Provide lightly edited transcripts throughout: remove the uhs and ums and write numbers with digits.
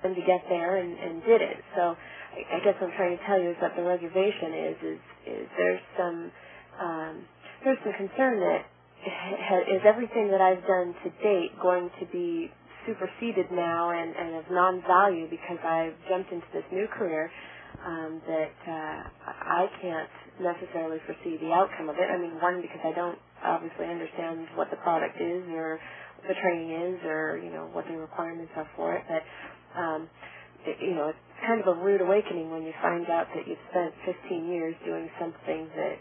to get there and did it. So I guess what I'm trying to tell you is that the reservation is there's some concern that is everything that I've done to date going to be superseded now and of non-value because I've jumped into this new career that I can't necessarily foresee the outcome of it. I mean, one, because I don't obviously understand what the product is or what the training is or, what the requirements are for it. But, it's kind of a rude awakening when you find out that you've spent 15 years doing something that,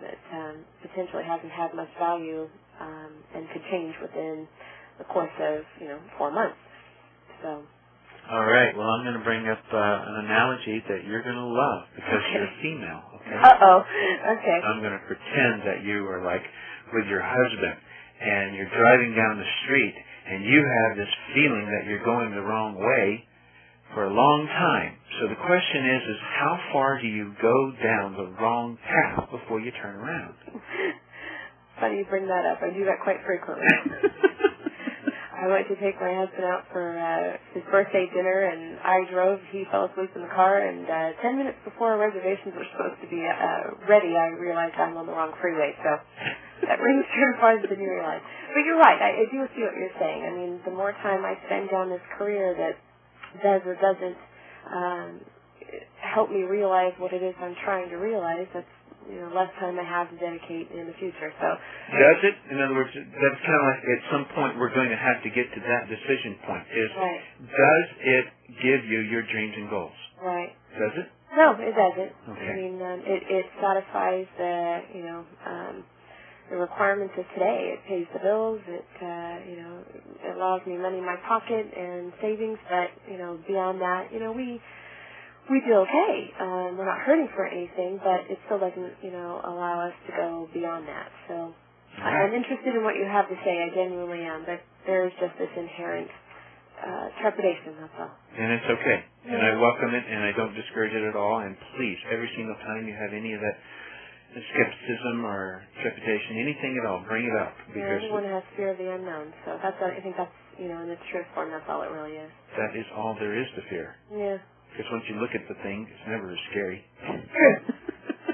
that potentially hasn't had much value and could change within the course of, 4 months. So. All right. Well, I'm going to bring up an analogy that you're going to love because you're a female. Okay. Uh-oh. Okay. I'm going to pretend that you are like with your husband and you're driving down the street and you have this feeling that you're going the wrong way for a long time. So the question is how far do you go down the wrong path before you turn around? Funny you bring that up. I do that quite frequently. I went to take my husband out for his birthday dinner, and I drove. He fell asleep in the car, and 10 minutes before our reservations were supposed to be ready, I realized I'm on the wrong freeway. So that rings true as far as than you realize. But you're right. I do see what you're saying. I mean, the more time I spend down this career that does or doesn't help me realize what it is I'm trying to realize, that's less time I have to dedicate in the future. So does it? In other words, that's kind of like at some point we're going to have to get to that decision point. Right. Does it give you your dreams and goals? Right. Does it? No, it doesn't. Okay. I mean, it satisfies the the requirements of today. It pays the bills. It it allows me money in my pocket and savings. But beyond that, we do okay. We're not hurting for anything, but it still doesn't, allow us to go beyond that. So I'm interested in what you have to say. I genuinely am, but there's just this inherent trepidation, that's all. And it's okay. Yeah. And I welcome it, and I don't discourage it at all. And please, every single time you have any of that skepticism or trepidation, anything at all, bring it up. Because everyone has fear of the unknown. So I think that's, in its truest form, that's all it really is. That is all there is to fear. Yeah. Because once you look at the thing, it's never as scary. True.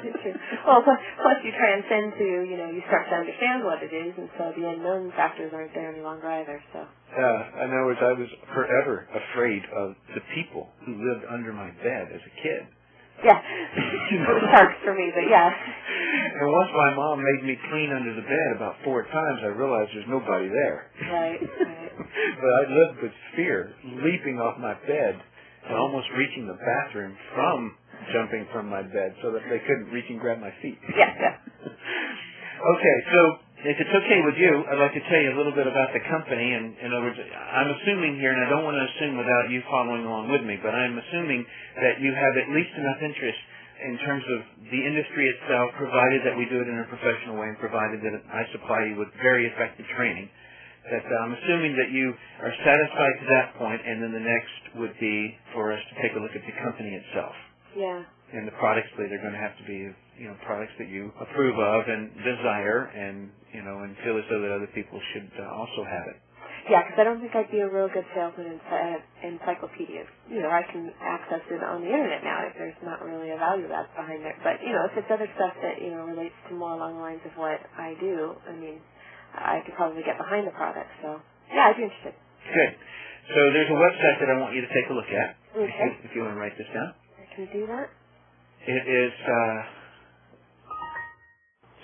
It's true. Well, plus you transcend to, you start to understand what it is, and so the unknown factors aren't there any longer either, so. In other words, I was forever afraid of the people who lived under my bed as a kid. Yeah. It was sharks for me, but yeah. And once my mom made me clean under the bed about 4 times, I realized there's nobody there. Right. But I lived with fear, leaping off my bed and almost reaching the bathroom from jumping from my bed so that they couldn't reach and grab my feet. Yeah. Okay, so if it's okay with you, I'd like to tell you a little bit about the company. And in other words, I'm assuming here, and I don't want to assume without you following along with me, but I'm assuming that you have at least enough interest in terms of the industry itself, provided that we do it in a professional way and provided that I supply you with very effective training. That I'm assuming that you are satisfied to that point, and then the next would be for us to take a look at the company itself. Yeah. And the products that are going to have to be, products that you approve of and desire, and and feel as though that other people should also have it. Yeah, because I don't think I'd be a real good salesman in encyclopedias. I can access it on the internet now if there's not really a value that's behind it. But if it's other stuff that relates to more along the lines of what I do, I mean, I could probably get behind the product. So, yeah, I'd be interested. Good. So there's a website that I want you to take a look at. Okay. If you want to write this down. I can do that. It is,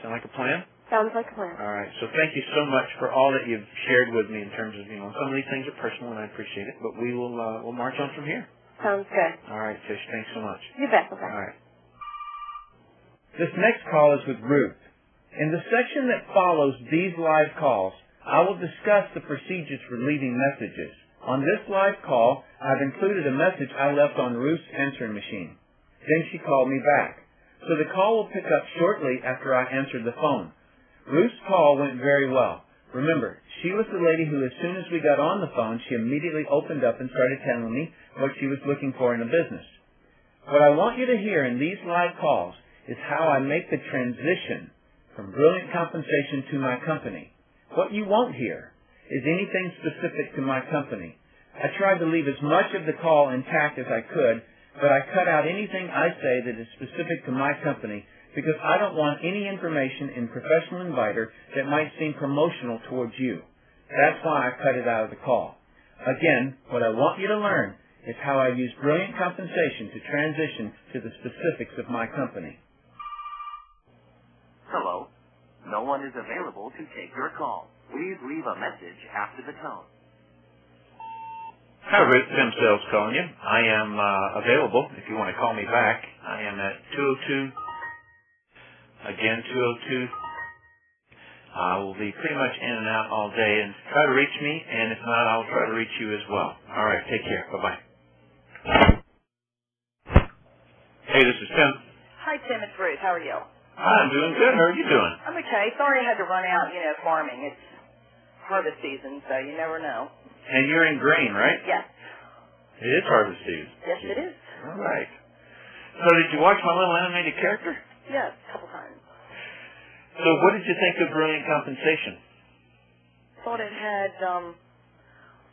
sound like a plan? Sounds like a plan. All right. So thank you so much for all that you've shared with me in terms of, some of these things are personal and I appreciate it, but we will, we'll march on from here. Sounds good. All right, Tish. Thanks so much. You bet. Okay. All right. This next call is with Ruth. In the section that follows these live calls, I will discuss the procedures for leaving messages. On this live call, I've included a message I left on Ruth's answering machine. Then she called me back. So the call will pick up shortly after I answered the phone. Ruth's call went very well. Remember, she was the lady who, as soon as we got on the phone, she immediately opened up and started telling me what she was looking for in a business. What I want you to hear in these live calls is how I make the transition from Brilliant Compensation to my company. What you won't hear is anything specific to my company. I tried to leave as much of the call intact as I could, but I cut out anything I say that is specific to my company because I don't want any information in Professional Inviter that might seem promotional towards you. That's why I cut it out of the call. Again, what I want you to learn is how I use brilliant compensation to transition to the specifics of my company. Hello. No one is available to take your call. Please leave a message after the tone. Hi, Ruth. Tim Sales calling you. I am available if you want to call me back. I am at 202. Again, 202. I will be pretty much in and out all day, and try to reach me, and if not, I'll try to reach you as well. All right, take care. Bye-bye. Hey, this is Tim. Hi, Tim. It's Ruth. How are you? I'm doing good. How are you doing? I'm okay. Sorry I had to run out, farming. It's harvest season, so you never know. And you're in grain, right? Yes. It is harvest season. Yes, it is. All right. So did you watch my little animated character? Yes, a couple times. So what did you think of Brilliant Compensation? Thought it had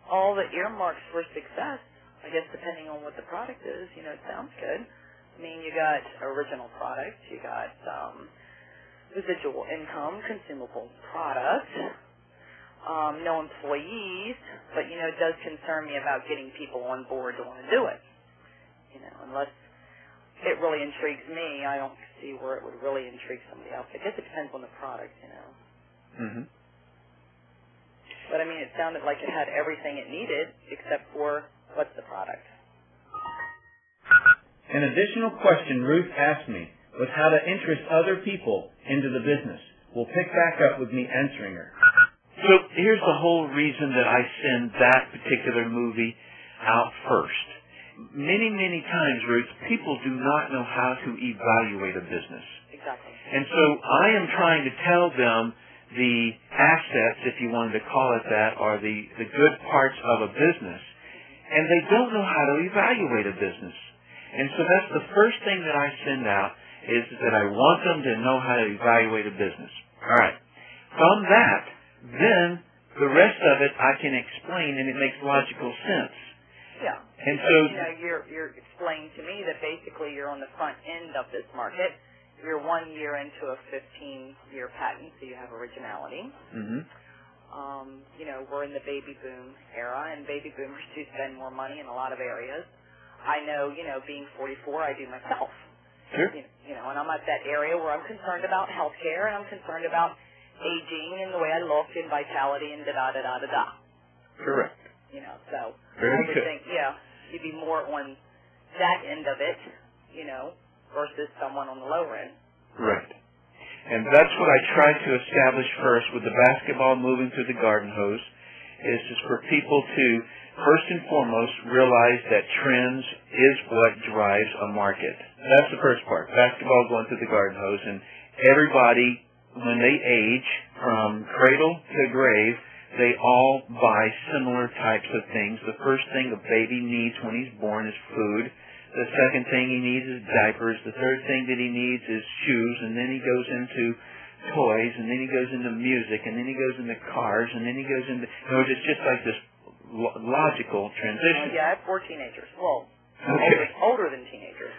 all the earmarks for success. I guess depending on what the product is, it sounds good. I mean, you got original product, you got residual income, consumable product, no employees, but, it does concern me about getting people on board to want to do it. Unless it really intrigues me, I don't see where it would really intrigue somebody else. I guess it depends on the product, Mm-hmm. But, I mean, it sounded like it had everything it needed except for what's the product. An additional question Ruth asked me was how to interest other people into the business. We'll pick back up with me answering her. So here's the whole reason that I send that particular movie out first. Many, many times, Ruth, people do not know how to evaluate a business. Exactly. And so I am trying to tell them the assets, if you wanted to call it that, or the good parts of a business, and they don't know how to evaluate a business. And so that's the first thing that I send out, is that I want them to know how to evaluate a business. All right. From that, then the rest of it I can explain, and it makes logical sense. Yeah. And so, you're explaining to me that basically you're on the front end of this market. You're 1 year into a 15-year patent, so you have originality. Mm-hmm. We're in the baby boom era, and baby boomers do spend more money in a lot of areas. I know, being 44, I do myself. Sure. And I'm at that area where I'm concerned about health care, and I'm concerned about aging and the way I look and vitality and da-da-da-da-da-da. Correct. So Very I would good. think, you'd be more on that end of it, versus someone on the lower end. Right. And that's what I tried to establish first with the basketball moving through the garden hose, is just for people to, first and foremost, realize that trends is what drives a market. That's the first part. Basketball going through the garden hose, and everybody, when they age, from cradle to grave, they all buy similar types of things. The first thing a baby needs when he's born is food. The second thing he needs is diapers. The third thing that he needs is shoes, and then he goes into toys, and then he goes into music, and then he goes into cars, and then he goes into, it's just like this logical transition. Yeah, I have 4 teenagers. Well, okay. older than teenagers.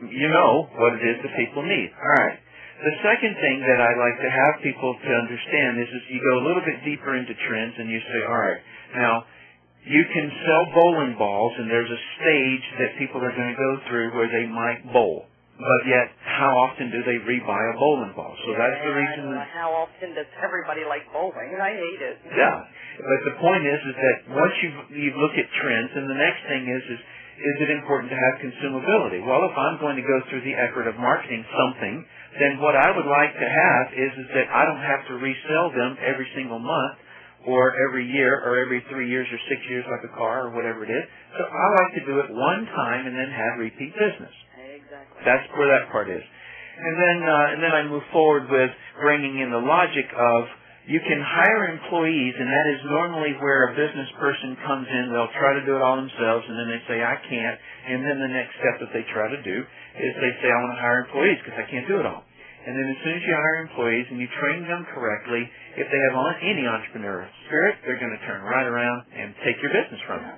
You know what it is that people need. All right. The second thing that I like to have people to understand is you go a little bit deeper into trends and you say, all right, now you can sell bowling balls and there's a stage that people are going to go through where they might bowl. But yet, how often do they rebuy a bowling ball? So that's the reason. How often does everybody like bowling? I hate it. Yeah. But the point is that once you look at trends, and the next thing is it important to have consumability? Well, if I'm going to go through the effort of marketing something, then what I would like to have is that I don't have to resell them every single month or every year or every 3 years or 6 years like a car or whatever it is. So I like to do it one time and then have repeat business. Exactly. That's where that part is. And then I move forward with bringing in the logic of you can hire employees, and that is normally where a business person comes in. They'll try to do it all themselves, and then they say, I can't. And then the next step that they try to do is they say, I want to hire employees because I can't do it all. And then as soon as you hire employees and you train them correctly, if they have any entrepreneurial spirit, they're going to turn right around and take your business from you.